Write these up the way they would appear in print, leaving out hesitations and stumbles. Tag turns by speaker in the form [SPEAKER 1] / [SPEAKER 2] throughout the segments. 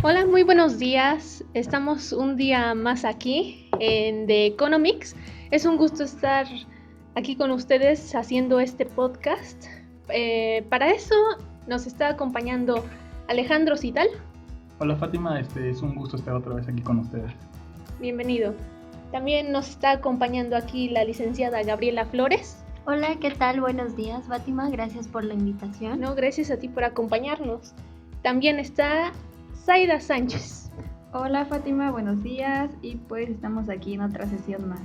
[SPEAKER 1] Hola, muy buenos días. Estamos un día más aquí en The Economics. Es un gusto estar aquí con ustedes haciendo este podcast. Para eso nos está acompañando Alejandro Cital.
[SPEAKER 2] Hola Fátima, es un gusto estar otra vez aquí con ustedes.
[SPEAKER 1] Bienvenido. También nos está acompañando aquí la licenciada Gabriela Flores.
[SPEAKER 3] Hola, ¿qué tal? Buenos días, Fátima. Gracias por la invitación.
[SPEAKER 1] No, gracias a ti por acompañarnos. También está Zaida Sánchez.
[SPEAKER 4] Hola Fátima, buenos días y pues estamos aquí en otra sesión más.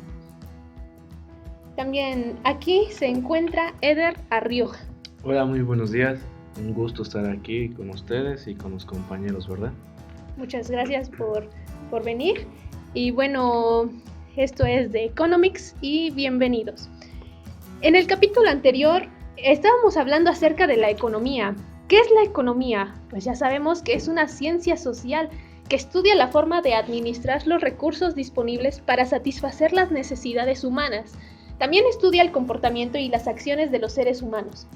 [SPEAKER 1] También aquí se encuentra Eder Arrioja.
[SPEAKER 5] Hola, muy buenos días. Un gusto estar aquí con ustedes y con los compañeros, ¿verdad?
[SPEAKER 1] Muchas gracias por venir. Y bueno, esto es The Economics y bienvenidos. En el capítulo anterior estábamos hablando acerca de la economía. ¿Qué es la economía? Pues ya sabemos que es una ciencia social que estudia la forma de administrar los recursos disponibles para satisfacer las necesidades humanas. También estudia el comportamiento y las acciones de los seres humanos.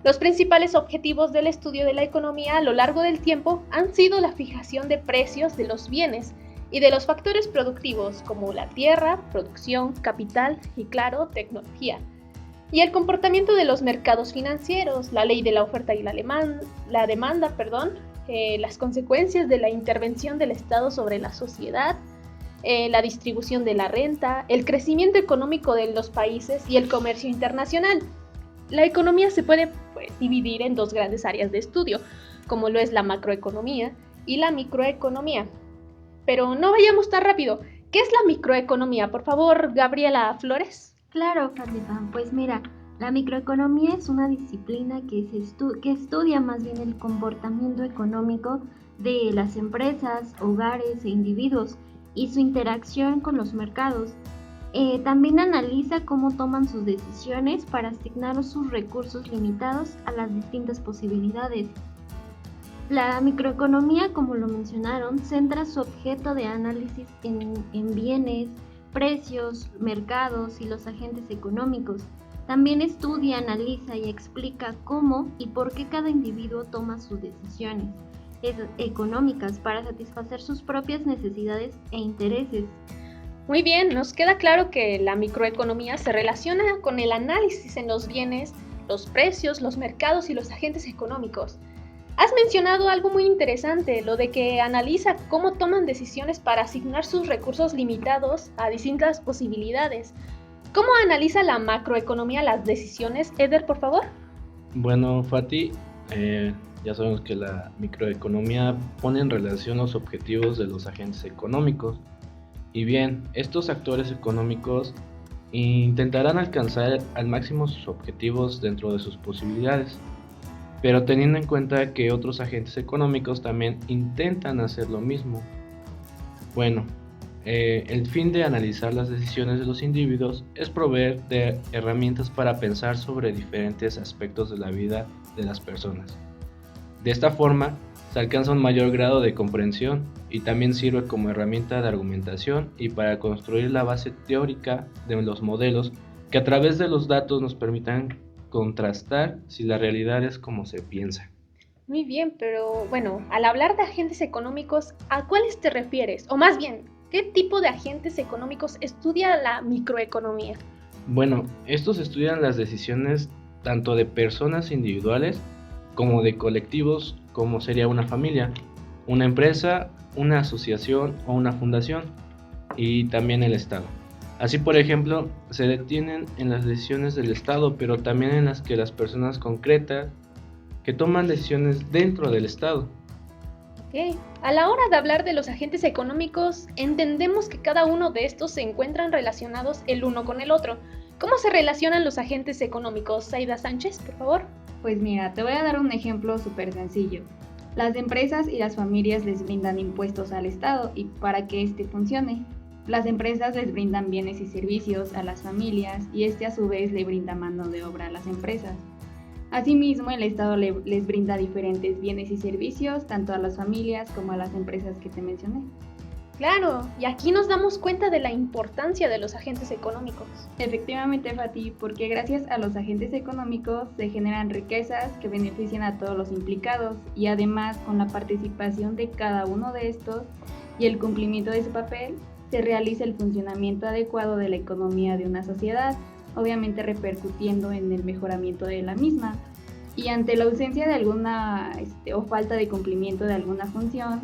[SPEAKER 1] Los principales objetivos del estudio de la economía a lo largo del tiempo han sido la fijación de precios de los bienes y de los factores productivos como la tierra, producción, capital y, claro, tecnología. Y el comportamiento de los mercados financieros, la ley de la oferta y la demanda, las consecuencias de la intervención del Estado sobre la sociedad, la distribución de la renta, el crecimiento económico de los países y el comercio internacional. La economía se puede dividir en dos grandes áreas de estudio, como lo es la macroeconomía y la microeconomía. Pero no vayamos tan rápido. ¿Qué es la microeconomía? Por favor, Gabriela Flores.
[SPEAKER 3] Claro, Fátima. Pues mira, la microeconomía es una disciplina que estudia más bien el comportamiento económico de las empresas, hogares e individuos y su interacción con los mercados. También analiza cómo toman sus decisiones para asignar sus recursos limitados a las distintas posibilidades. La microeconomía, como lo mencionaron, centra su objeto de análisis en bienes, precios, mercados y los agentes económicos. También estudia, analiza y explica cómo y por qué cada individuo toma sus decisiones económicas para satisfacer sus propias necesidades e intereses.
[SPEAKER 1] Muy bien, nos queda claro que la microeconomía se relaciona con el análisis en los bienes, los precios, los mercados y los agentes económicos. Has mencionado algo muy interesante, lo de que analiza cómo toman decisiones para asignar sus recursos limitados a distintas posibilidades. ¿Cómo analiza la macroeconomía las decisiones? Eder, por favor.
[SPEAKER 5] Bueno, Fati, ya sabemos que la microeconomía pone en relación los objetivos de los agentes económicos. Y bien, estos actores económicos intentarán alcanzar al máximo sus objetivos dentro de sus posibilidades, pero teniendo en cuenta que otros agentes económicos también intentan hacer lo mismo. Bueno, el fin de analizar las decisiones de los individuos es proveer de herramientas para pensar sobre diferentes aspectos de la vida de las personas. De esta forma, se alcanza un mayor grado de comprensión y también sirve como herramienta de argumentación y para construir la base teórica de los modelos que a través de los datos nos permitan contrastar si la realidad es como se piensa.
[SPEAKER 1] Muy bien, pero bueno, al hablar de agentes económicos, ¿a cuáles te refieres? O más bien, ¿qué tipo de agentes económicos estudia la microeconomía?
[SPEAKER 5] Bueno, estos estudian las decisiones tanto de personas individuales como de colectivos, como sería una familia, una empresa, una asociación o una fundación, y también el Estado. Así, por ejemplo, se detienen en las decisiones del Estado, pero también en las que las personas concretas que toman decisiones dentro del Estado.
[SPEAKER 1] Ok, a la hora de hablar de los agentes económicos, entendemos que cada uno de estos se encuentran relacionados el uno con el otro. ¿Cómo se relacionan los agentes económicos? Zaida Sánchez, por favor.
[SPEAKER 4] Pues mira, te voy a dar un ejemplo súper sencillo. Las empresas y las familias les brindan impuestos al Estado y para que este funcione. Las empresas les brindan bienes y servicios a las familias y este a su vez le brinda mano de obra a las empresas. Asimismo, el Estado les brinda diferentes bienes y servicios tanto a las familias como a las empresas que te mencioné.
[SPEAKER 1] Claro, y aquí nos damos cuenta de la importancia de los agentes económicos.
[SPEAKER 4] Efectivamente, Fati, porque gracias a los agentes económicos se generan riquezas que benefician a todos los implicados y además con la participación de cada uno de estos y el cumplimiento de su papel se realiza el funcionamiento adecuado de la economía de una sociedad, obviamente repercutiendo en el mejoramiento de la misma. Y ante la ausencia de alguna o falta de cumplimiento de alguna función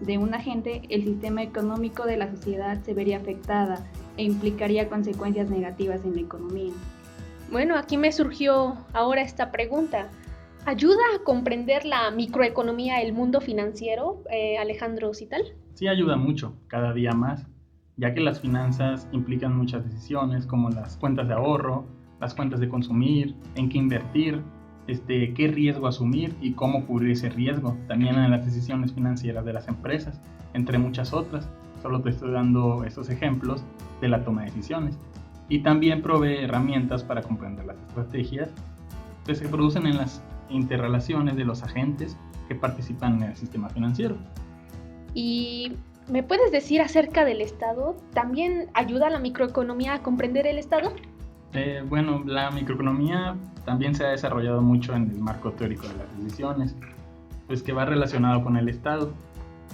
[SPEAKER 4] de un agente, el sistema económico de la sociedad se vería afectada e implicaría consecuencias negativas en la economía.
[SPEAKER 1] Bueno, aquí me surgió ahora esta pregunta. ¿Ayuda a comprender la microeconomía el mundo financiero, Alejandro Cital?
[SPEAKER 2] Sí, ayuda mucho, cada día más, ya que las finanzas implican muchas decisiones como las cuentas de ahorro, las cuentas de consumir, en qué invertir, qué riesgo asumir y cómo cubrir ese riesgo, también en las decisiones financieras de las empresas, entre muchas otras. Solo te estoy dando estos ejemplos de la toma de decisiones. Y también provee herramientas para comprender las estrategias que se producen en las interrelaciones de los agentes que participan en el sistema financiero.
[SPEAKER 1] ¿Y me puedes decir acerca del Estado? ¿También ayuda a la microeconomía a comprender el Estado?
[SPEAKER 2] Bueno, la microeconomía también se ha desarrollado mucho en el marco teórico de las decisiones, pues que va relacionado con el Estado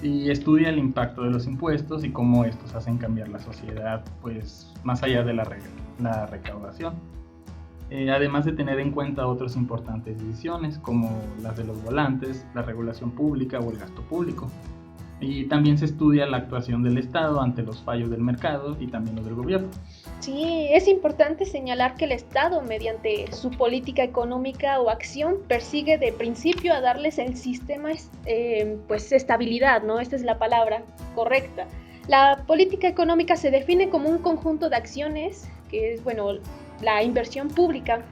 [SPEAKER 2] y estudia el impacto de los impuestos y cómo estos hacen cambiar la sociedad, pues más allá de la recaudación. Además de tener en cuenta otras importantes decisiones como las de los volantes, la regulación pública o el gasto público. Y también se estudia la actuación del Estado ante los fallos del mercado y también los del gobierno.
[SPEAKER 1] Sí, es importante señalar que el Estado, mediante su política económica o acción, persigue de principio a darles el sistema, pues estabilidad, ¿no? Esta es la palabra correcta. La política económica se define como un conjunto de acciones, que es, bueno, la inversión pública,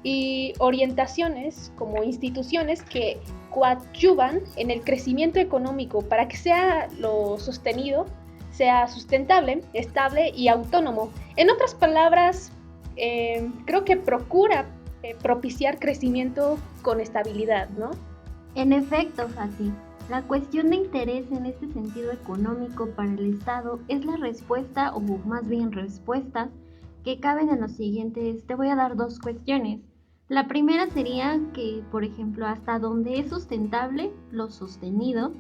[SPEAKER 1] y orientaciones como instituciones que coadyuvan en el crecimiento económico para que sea lo sostenido, sea sustentable, estable y autónomo. En otras palabras, creo que procura propiciar crecimiento con estabilidad, ¿no?
[SPEAKER 3] En efecto, Fati, la cuestión de interés en este sentido económico para el Estado es la respuesta, o más bien respuestas, que caben en los siguientes. Te voy a dar dos cuestiones. La primera sería que, por ejemplo, hasta donde es sustentable lo sostenido,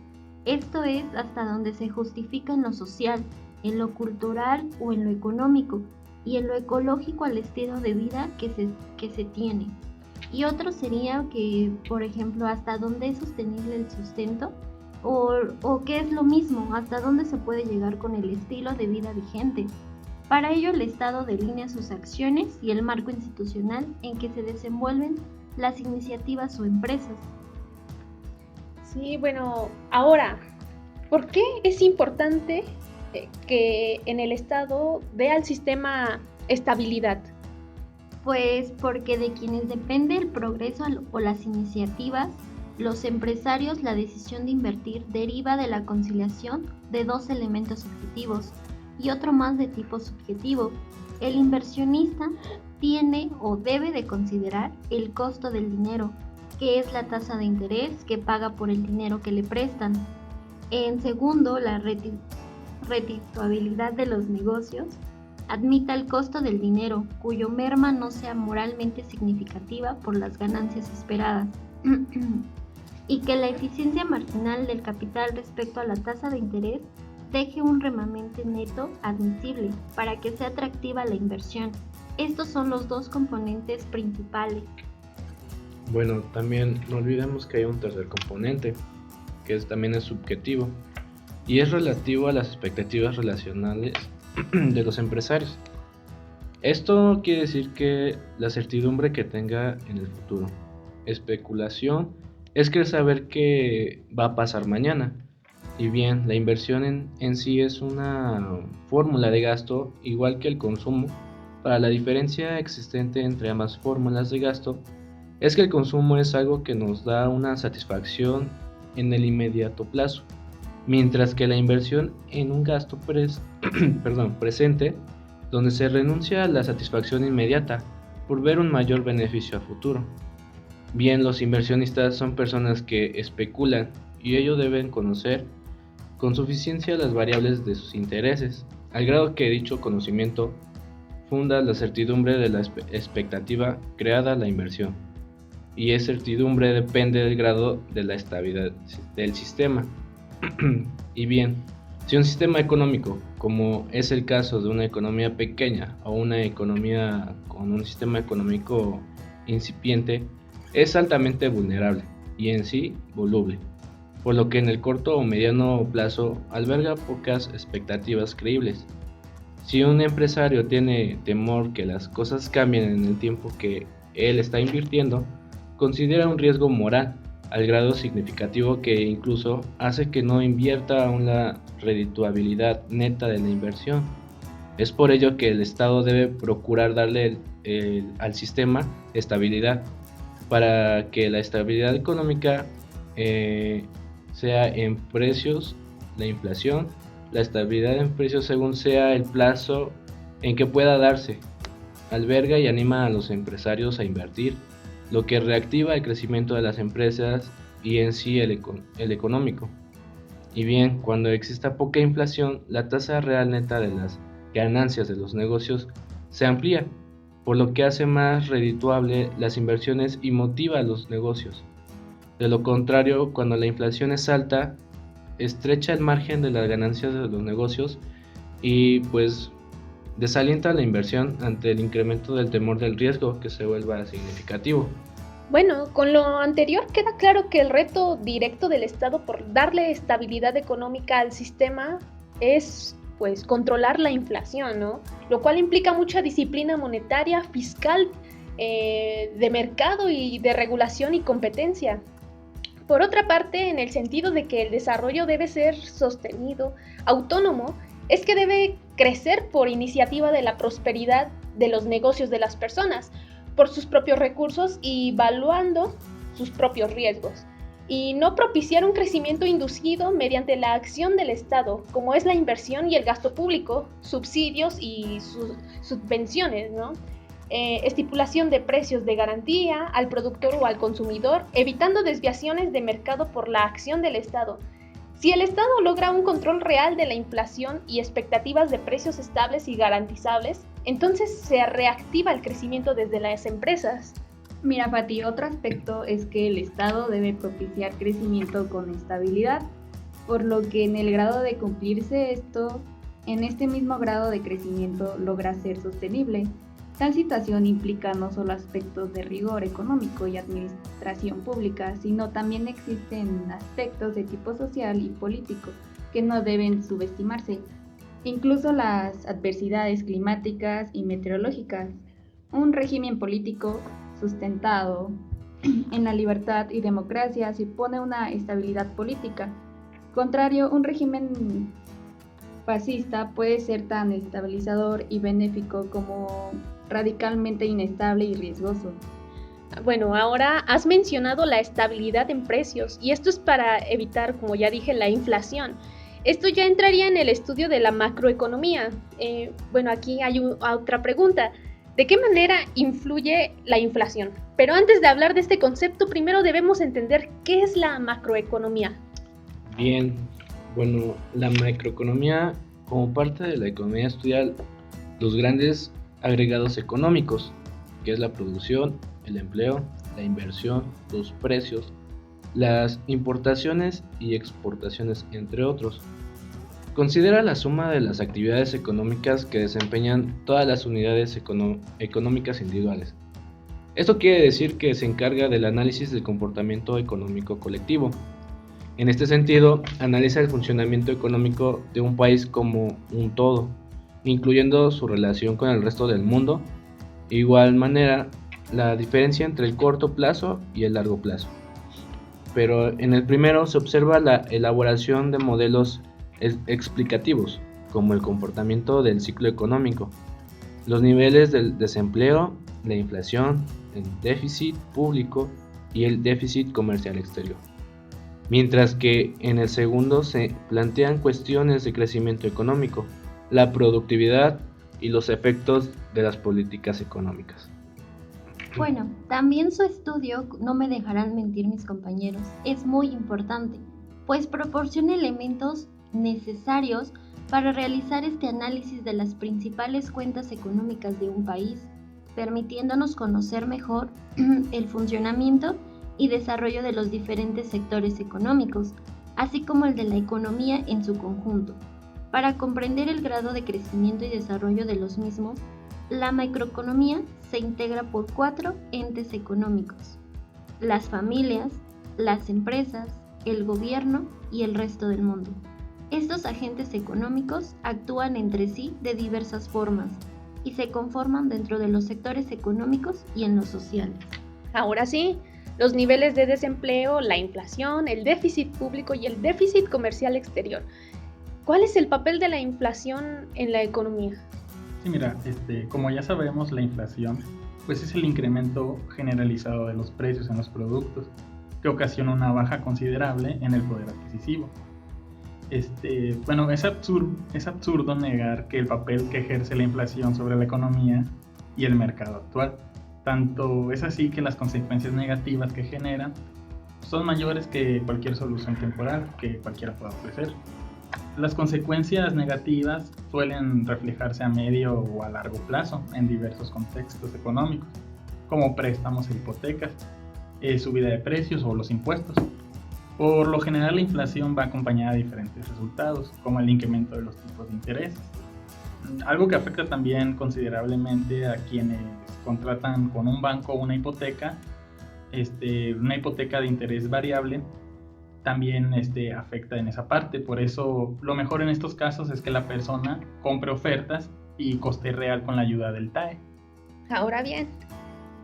[SPEAKER 3] esto es hasta donde se justifica en lo social, en lo cultural o en lo económico, y en lo ecológico al estilo de vida que se tiene. Y otro sería que, por ejemplo, hasta dónde es sostenible el sustento, o qué es lo mismo, hasta dónde se puede llegar con el estilo de vida vigente. Para ello, el Estado delinea sus acciones y el marco institucional en que se desenvuelven las iniciativas o empresas.
[SPEAKER 1] Sí, bueno, ahora, ¿por qué es importante que en el Estado dé al sistema estabilidad?
[SPEAKER 3] Pues porque de quienes depende el progreso o las iniciativas, los empresarios, la decisión de invertir deriva de la conciliación de dos elementos objetivos y otro más de tipo subjetivo. El inversionista tiene o debe de considerar el costo del dinero, que es la tasa de interés que paga por el dinero que le prestan. En segundo, la redituabilidad de los negocios admita el costo del dinero, cuyo merma no sea moralmente significativa por las ganancias esperadas, y que la eficiencia marginal del capital respecto a la tasa de interés deje un remanente neto admisible para que sea atractiva la inversión. Estos son los dos componentes principales.
[SPEAKER 5] Bueno, también no olvidemos que hay un tercer componente, que también es subjetivo, y es relativo a las expectativas relacionales de los empresarios. Esto quiere decir que la certidumbre que tenga en el futuro. Especulación es querer saber qué va a pasar mañana. Y bien, la inversión en sí es una fórmula de gasto, igual que el consumo. Para la diferencia existente entre ambas fórmulas de gasto es que el consumo es algo que nos da una satisfacción en el inmediato plazo, mientras que la inversión en un gasto presente, donde se renuncia a la satisfacción inmediata por ver un mayor beneficio a futuro. Bien, los inversionistas son personas que especulan y ellos deben conocer con suficiencia las variables de sus intereses, al grado que dicho conocimiento funda la certidumbre de la expectativa creada la inversión, y esa certidumbre depende del grado de la estabilidad del sistema. Y bien, si un sistema económico, como es el caso de una economía pequeña o una economía con un sistema económico incipiente, es altamente vulnerable y en sí voluble, por lo que en el corto o mediano plazo alberga pocas expectativas creíbles. Si un empresario tiene temor que las cosas cambien en el tiempo que él está invirtiendo, considera un riesgo moral al grado significativo que incluso hace que no invierta aún la redituabilidad neta de la inversión. Es por ello que el Estado debe procurar darle al sistema estabilidad, para que la estabilidad económica sea en precios, la inflación, la estabilidad en precios según sea el plazo en que pueda darse, alberga y anima a los empresarios a invertir, lo que reactiva el crecimiento de las empresas y en sí el económico. Y bien, cuando exista poca inflación, la tasa real neta de las ganancias de los negocios se amplía, por lo que hace más redituable las inversiones y motiva a los negocios. De lo contrario, cuando la inflación es alta, estrecha el margen de las ganancias de los negocios y pues desalienta la inversión ante el incremento del temor del riesgo que se vuelva significativo.
[SPEAKER 1] Bueno, con lo anterior queda claro que el reto directo del Estado por darle estabilidad económica al sistema es pues controlar la inflación, ¿no? Lo cual implica mucha disciplina monetaria, fiscal, de mercado y de regulación y competencia. Por otra parte, en el sentido de que el desarrollo debe ser sostenido, autónomo, es que debe crecer por iniciativa de la prosperidad de los negocios de las personas, por sus propios recursos y evaluando sus propios riesgos, y no propiciar un crecimiento inducido mediante la acción del Estado, como es la inversión y el gasto público, subsidios y subvenciones, ¿no? Estipulación de precios de garantía al productor o al consumidor, evitando desviaciones de mercado por la acción del Estado. Si el Estado logra un control real de la inflación y expectativas de precios estables y garantizables, entonces se reactiva el crecimiento desde las empresas.
[SPEAKER 4] Mira, Pati, otro aspecto es que el Estado debe propiciar crecimiento con estabilidad, por lo que en el grado de cumplirse esto, en este mismo grado de crecimiento logra ser sostenible. Tal situación implica no solo aspectos de rigor económico y administración pública, sino también existen aspectos de tipo social y político que no deben subestimarse, incluso las adversidades climáticas y meteorológicas. Un régimen político sustentado en la libertad y democracia supone una estabilidad política. Contrario, un régimen fascista puede ser tan estabilizador y benéfico como radicalmente inestable y riesgoso.
[SPEAKER 1] Bueno, ahora has mencionado la estabilidad en precios y esto es para evitar, como ya dije, la inflación. Esto ya entraría en el estudio de la macroeconomía. Bueno, aquí hay otra pregunta. ¿De qué manera influye la inflación? Pero antes de hablar de este concepto, primero debemos entender qué es la macroeconomía.
[SPEAKER 5] Bien, bueno, la macroeconomía como parte de la economía estudia los grandes agregados económicos, que es la producción, el empleo, la inversión, los precios, las importaciones y exportaciones, entre otros. Considera la suma de las actividades económicas que desempeñan todas las unidades económicas individuales. Esto quiere decir que se encarga del análisis del comportamiento económico colectivo. En este sentido, analiza el funcionamiento económico de un país como un todo, incluyendo su relación con el resto del mundo. De igual manera, la diferencia entre el corto plazo y el largo plazo. Pero en el primero se observa la elaboración de modelos explicativos, como el comportamiento del ciclo económico, los niveles del desempleo, la inflación, el déficit público y el déficit comercial exterior. Mientras que en el segundo se plantean cuestiones de crecimiento económico, la productividad y los efectos de las políticas económicas.
[SPEAKER 3] Bueno, también su estudio, no me dejarán mentir mis compañeros, es muy importante, pues proporciona elementos necesarios para realizar este análisis de las principales cuentas económicas de un país, permitiéndonos conocer mejor el funcionamiento y desarrollo de los diferentes sectores económicos, así como el de la economía en su conjunto. Para comprender el grado de crecimiento y desarrollo de los mismos, la macroeconomía se integra por 4 entes económicos: las familias, las empresas, el gobierno y el resto del mundo. Estos agentes económicos actúan entre sí de diversas formas y se conforman dentro de los sectores económicos y en los sociales.
[SPEAKER 1] Ahora sí, los niveles de desempleo, la inflación, el déficit público y el déficit comercial exterior. ¿Cuál es el papel de la inflación en la economía?
[SPEAKER 2] Sí, mira, como ya sabemos, la inflación pues es el incremento generalizado de los precios en los productos que ocasiona una baja considerable en el poder adquisitivo. Bueno, es absurdo negar que el papel que ejerce la inflación sobre la economía y el mercado actual. Tanto es así que las consecuencias negativas que genera son mayores que cualquier solución temporal que cualquiera pueda ofrecer. Las consecuencias negativas suelen reflejarse a medio o a largo plazo en diversos contextos económicos, como préstamos e hipotecas, subida de precios o los impuestos. Por lo general, la inflación va acompañada de diferentes resultados, como el incremento de los tipos de interés, algo que afecta también considerablemente a quienes contratan con un banco una hipoteca de interés variable. También afecta en esa parte. Por eso lo mejor en estos casos es que la persona compre ofertas y coste real con la ayuda del TAE.
[SPEAKER 1] Ahora bien,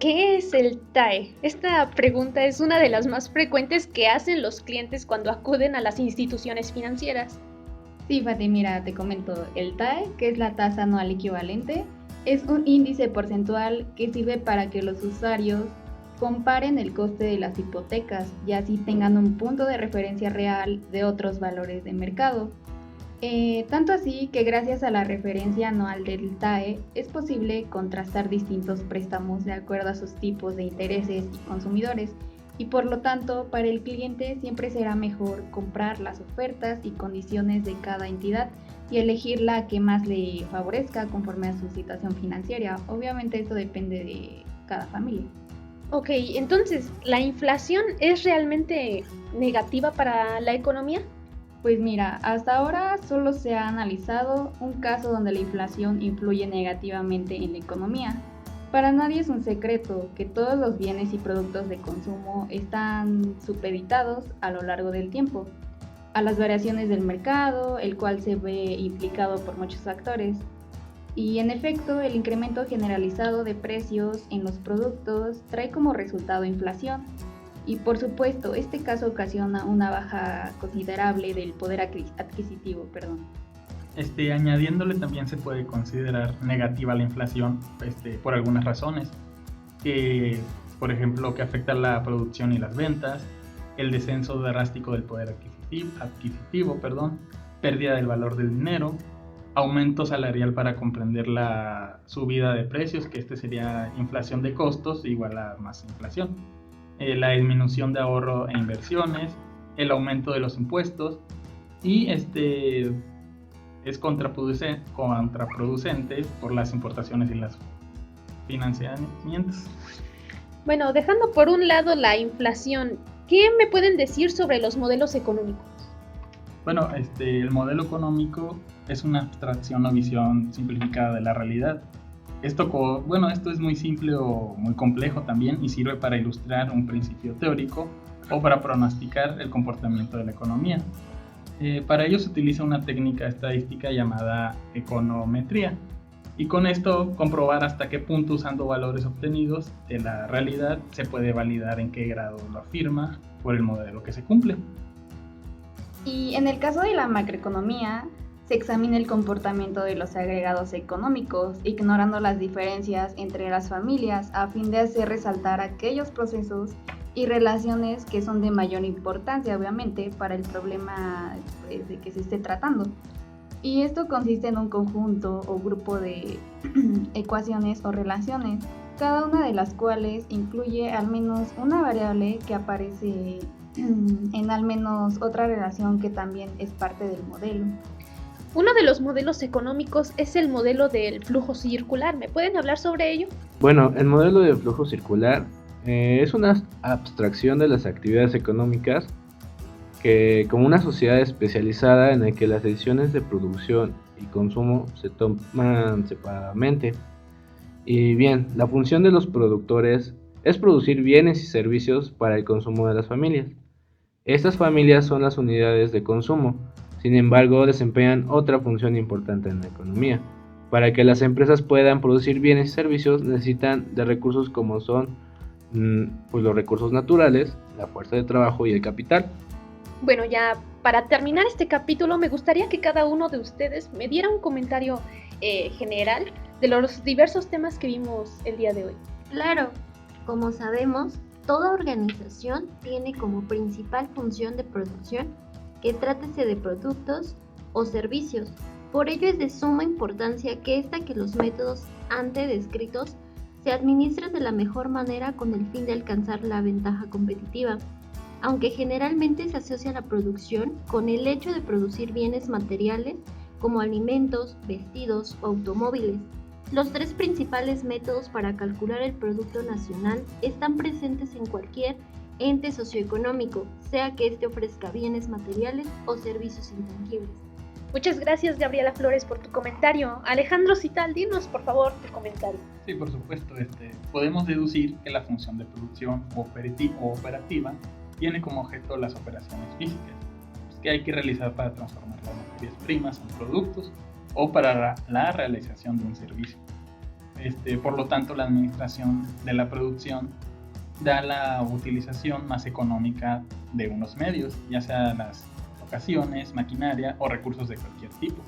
[SPEAKER 1] ¿qué es el TAE? Esta pregunta es una de las más frecuentes que hacen los clientes cuando acuden a las instituciones financieras.
[SPEAKER 4] Sí, Fati, mira, te comento. El TAE, que es la tasa anual equivalente, es un índice porcentual que sirve para que los usuarios comparen el coste de las hipotecas y así tengan un punto de referencia real de otros valores de mercado. Tanto así que gracias a la referencia anual del TAE es posible contrastar distintos préstamos de acuerdo a sus tipos de intereses y consumidores, y por lo tanto para el cliente siempre será mejor comprar las ofertas y condiciones de cada entidad y elegir la que más le favorezca conforme a su situación financiera. Obviamente esto depende de cada familia.
[SPEAKER 1] Ok, entonces, ¿la inflación es realmente negativa para la economía?
[SPEAKER 4] Pues mira, hasta ahora solo se ha analizado un caso donde la inflación influye negativamente en la economía. Para nadie es un secreto que todos los bienes y productos de consumo están supeditados a lo largo del tiempo a las variaciones del mercado, el cual se ve implicado por muchos factores. Y en efecto, el incremento generalizado de precios en los productos trae como resultado inflación. Y por supuesto, este caso ocasiona una baja considerable del poder adquisitivo.
[SPEAKER 2] Añadiéndole, también se puede considerar negativa la inflación por algunas razones, que por ejemplo que afecta la producción y las ventas, el descenso drástico del poder adquisitivo, pérdida del valor del dinero, aumento salarial para comprender la subida de precios, que sería inflación de costos igual a más inflación, la disminución de ahorro e inversiones, el aumento de los impuestos, y es contraproducente por las importaciones y los financiamientos.
[SPEAKER 1] Bueno, dejando por un lado la inflación, ¿qué me pueden decir sobre los modelos económicos?
[SPEAKER 2] Bueno, el modelo económico es una abstracción o visión simplificada de la realidad. Esto es muy simple o muy complejo también y sirve para ilustrar un principio teórico o para pronosticar el comportamiento de la economía. Para ello se utiliza una técnica estadística llamada econometría, y con esto comprobar hasta qué punto, usando valores obtenidos de la realidad, se puede validar en qué grado lo afirma por el modelo que se cumple.
[SPEAKER 4] Y en el caso de la macroeconomía, se examina el comportamiento de los agregados económicos, ignorando las diferencias entre las familias a fin de hacer resaltar aquellos procesos y relaciones que son de mayor importancia, obviamente, para el problema de que se esté tratando. Y esto consiste en un conjunto o grupo de ecuaciones o relaciones, cada una de las cuales incluye al menos una variable que aparece en al menos otra relación que también es parte del modelo.
[SPEAKER 1] Uno de los modelos económicos es el modelo del flujo circular. ¿Me pueden hablar sobre ello?
[SPEAKER 5] Bueno, el modelo de flujo circular es una abstracción de las actividades económicas que, como una sociedad especializada en la que las decisiones de producción y consumo se toman separadamente. Y bien, la función de los productores es producir bienes y servicios para el consumo de las familias. Estas familias son las unidades de consumo, sin embargo, desempeñan otra función importante en la economía. Para que las empresas puedan producir bienes y servicios necesitan de recursos como son pues los recursos naturales, la fuerza de trabajo y el capital.
[SPEAKER 1] Bueno, ya para terminar este capítulo me gustaría que cada uno de ustedes me diera un comentario general de los diversos temas que vimos el día de hoy.
[SPEAKER 3] Claro, como sabemos, toda organización tiene como principal función de producción que trátese de productos o servicios. Por ello es de suma importancia que los métodos antes descritos se administren de la mejor manera con el fin de alcanzar la ventaja competitiva. Aunque generalmente se asocia la producción con el hecho de producir bienes materiales como alimentos, vestidos o automóviles. Los tres principales métodos para calcular el Producto Nacional están presentes en cualquier ente socioeconómico, sea que éste ofrezca bienes materiales o servicios intangibles.
[SPEAKER 1] Muchas gracias, Gabriela Flores, por tu comentario. Alejandro Cital, dinos por favor tu comentario.
[SPEAKER 2] Sí, por supuesto, podemos deducir que la función de producción o operativa tiene como objeto las operaciones físicas que hay que realizar para transformar las materias primas en productos o para la realización de un servicio. Por lo tanto, la administración de la producción da la utilización más económica de unos medios, ya sea las locaciones, maquinaria o recursos de cualquier tipo,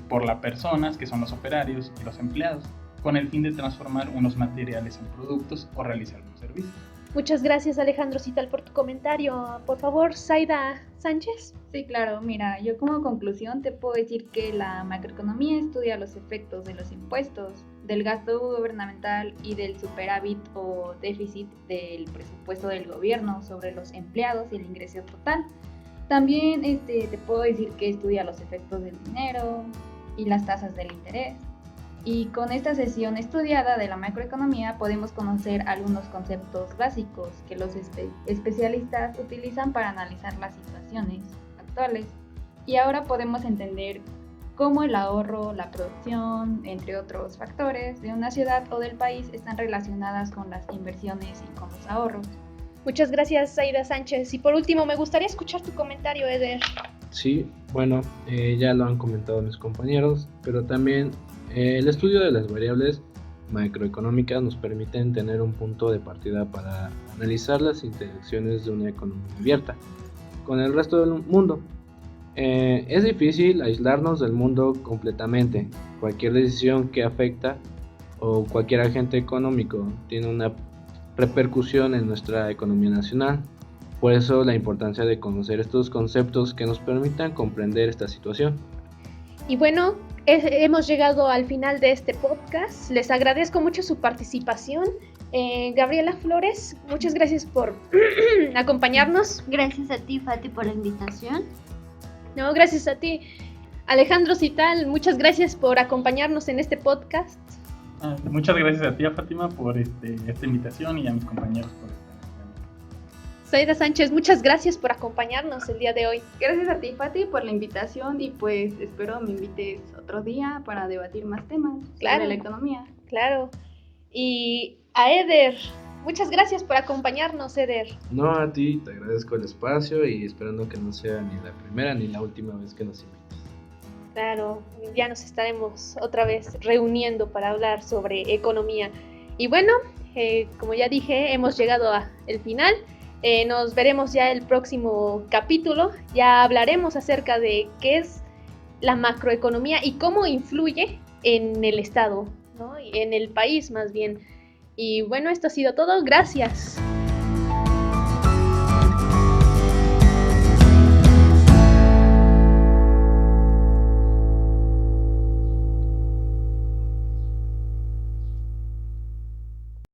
[SPEAKER 2] por las personas que son los operarios y los empleados, con el fin de transformar unos materiales en productos o realizar un servicio.
[SPEAKER 1] Muchas gracias, Alejandro Cital, por tu comentario. Por favor, Zaida Sánchez.
[SPEAKER 4] Sí, claro, mira, yo como conclusión te puedo decir que la macroeconomía estudia los efectos de los impuestos, del gasto gubernamental y del superávit o déficit del presupuesto del gobierno sobre los empleados y el ingreso total. También te puedo decir que estudia los efectos del dinero y las tasas del interés. Y con esta sesión estudiada de la macroeconomía podemos conocer algunos conceptos básicos que los especialistas utilizan para analizar las situaciones actuales. Y ahora podemos entender cómo el ahorro, la producción, entre otros factores de una ciudad o del país están relacionadas con las inversiones y con los ahorros.
[SPEAKER 1] Muchas gracias, Zaida Sánchez. Y por último, me gustaría escuchar tu comentario, Eder.
[SPEAKER 5] Sí, bueno, ya lo han comentado mis compañeros, pero también el estudio de las variables macroeconómicas nos permiten tener un punto de partida para analizar las interacciones de una economía abierta con el resto del mundo. Es difícil aislarnos del mundo completamente. Cualquier decisión que afecta o cualquier agente económico tiene una repercusión en nuestra economía nacional. Por eso la importancia de conocer estos conceptos que nos permitan comprender esta situación.
[SPEAKER 1] Y bueno, hemos llegado al final de este podcast. Les agradezco mucho su participación. Gabriela Flores, muchas gracias por acompañarnos.
[SPEAKER 3] Gracias a ti, Fati, por la invitación.
[SPEAKER 1] No, gracias a ti. Alejandro Cital, muchas gracias por acompañarnos en este podcast.
[SPEAKER 2] Muchas gracias a ti, Fátima, por esta invitación y a mis compañeros por estar.
[SPEAKER 1] Zaida Sánchez, muchas gracias por acompañarnos el día de hoy.
[SPEAKER 4] Gracias a ti, Fati, por la invitación y pues espero me invites otro día para debatir más temas sobre la economía.
[SPEAKER 1] Claro. Y a Eder, muchas gracias por acompañarnos, Eder.
[SPEAKER 5] No, a ti, te agradezco el espacio y esperando que no sea ni la primera ni la última vez que nos invites.
[SPEAKER 1] Claro, ya nos estaremos otra vez reuniendo para hablar sobre economía. Y bueno, como ya dije, hemos llegado al final. Nos veremos ya el próximo capítulo. Ya hablaremos acerca de qué es la macroeconomía y cómo influye en el Estado, ¿no? En el país más bien. Y bueno, esto ha sido todo. Gracias.